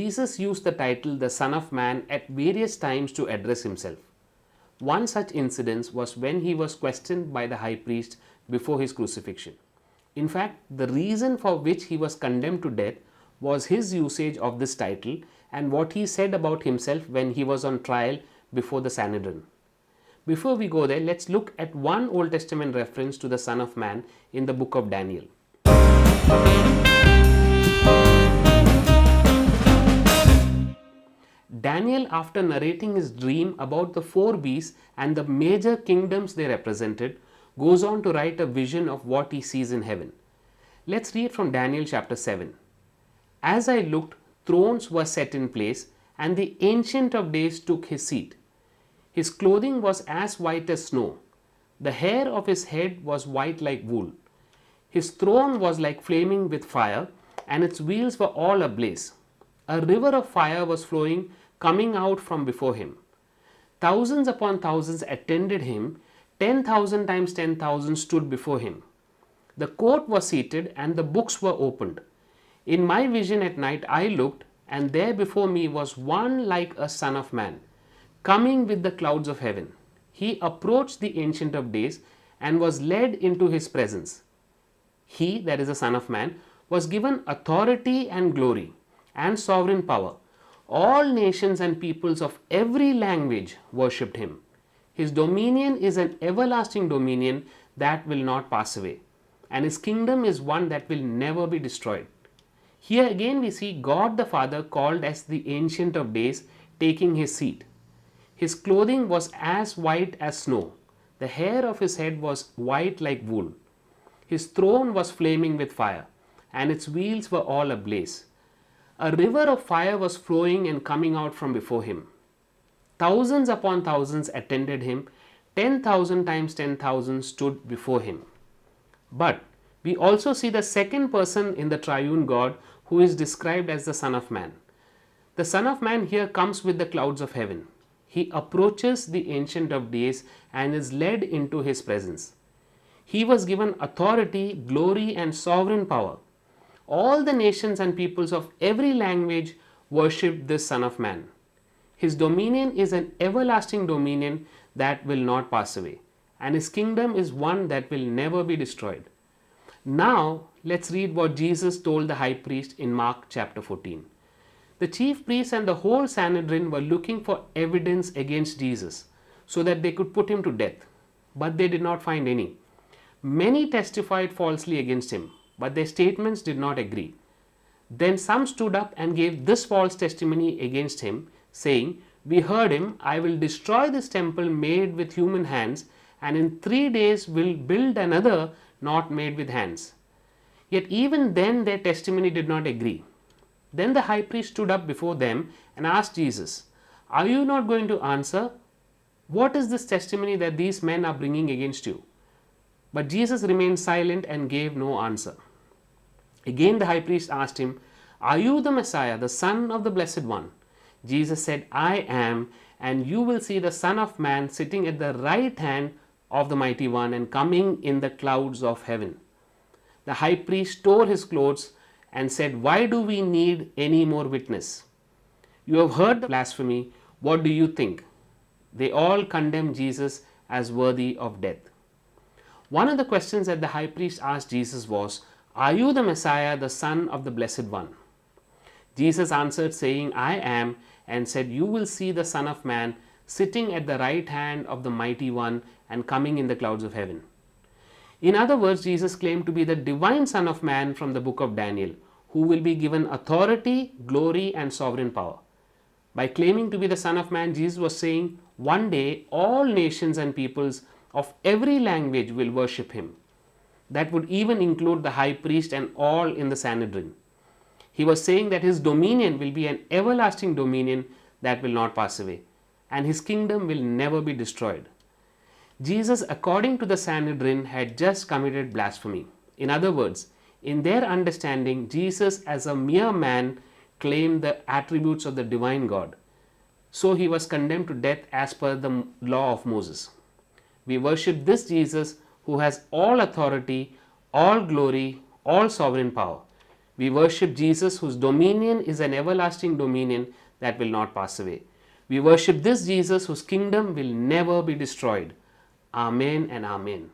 Jesus used the title the Son of Man at various times to address himself. One such incident was when he was questioned by the high priest before his crucifixion. In fact, the reason for which he was condemned to death was his usage of this title and what he said about himself when he was on trial before the Sanhedrin. Before we go there, let's look at one Old Testament reference to the Son of Man in the book of Daniel. Daniel, after narrating his dream about the four beasts and the major kingdoms they represented, goes on to write a vision of what he sees in heaven. Let's read from Daniel chapter 7. As I looked, thrones were set in place, and the Ancient of Days took his seat. His clothing was as white as snow. The hair of his head was white like wool. His throne was like flaming with fire, and its wheels were all ablaze. A river of fire was flowing, coming out from before him. Thousands upon thousands attended him. 10,000 times 10,000 stood before him. The court was seated, and the books were opened. In my vision at night I looked, and there before me was one like a son of man, coming with the clouds of heaven. He approached the Ancient of Days and was led into his presence. He, that is the Son of Man, was given authority and glory and sovereign power. All nations and peoples of every language worshipped him. His dominion is an everlasting dominion that will not pass away, and his kingdom is one that will never be destroyed. Here again we see God the Father called as the Ancient of Days taking his seat. His clothing was as white as snow. The hair of his head was white like wool. His throne was flaming with fire, and its wheels were all ablaze. A river of fire was flowing and coming out from before him. Thousands upon thousands attended him. 10,000 times 10,000 stood before him. But we also see the second person in the triune God who is described as the Son of Man. The Son of Man here comes with the clouds of heaven. He approaches the Ancient of Days and is led into his presence. He was given authority, glory, and sovereign power. All the nations and peoples of every language worship this Son of Man. His dominion is an everlasting dominion that will not pass away, and his kingdom is one that will never be destroyed. Now, let's read what Jesus told the high priest in Mark chapter 14. The chief priests and the whole Sanhedrin were looking for evidence against Jesus so that they could put him to death, but they did not find any. Many testified falsely against him, but their statements did not agree. Then some stood up and gave this false testimony against him, saying, "We heard him, I will destroy this temple made with human hands, and in 3 days will build another not made with hands." Yet even then their testimony did not agree. Then the high priest stood up before them and asked Jesus, "Are you not going to answer? What is this testimony that these men are bringing against you?" But Jesus remained silent and gave no answer. Again the high priest asked him, "Are you the Messiah, the Son of the Blessed One?" Jesus said, "I am, and you will see the Son of Man sitting at the right hand of the Mighty One and coming in the clouds of heaven." The high priest tore his clothes and said, "Why do we need any more witness? You have heard the blasphemy. What do you think?" They all condemned Jesus as worthy of death. One of the questions that the high priest asked Jesus was, "Are you the Messiah, the Son of the Blessed One?" Jesus answered saying, "I am," and said, "You will see the Son of Man sitting at the right hand of the Mighty One and coming in the clouds of heaven." In other words, Jesus claimed to be the divine Son of Man from the book of Daniel, who will be given authority, glory, and sovereign power. By claiming to be the Son of Man, Jesus was saying, one day all nations and peoples of every language will worship him. That would even include the high priest and all in the Sanhedrin. He was saying that his dominion will be an everlasting dominion that will not pass away, and his kingdom will never be destroyed. Jesus, according to the Sanhedrin, had just committed blasphemy. In other words, in their understanding, Jesus as a mere man claimed the attributes of the divine God. So he was condemned to death as per the law of Moses. We worship this Jesus who has all authority, all glory, all sovereign power. We worship Jesus, whose dominion is an everlasting dominion that will not pass away. We worship this Jesus, whose kingdom will never be destroyed. Amen and Amen.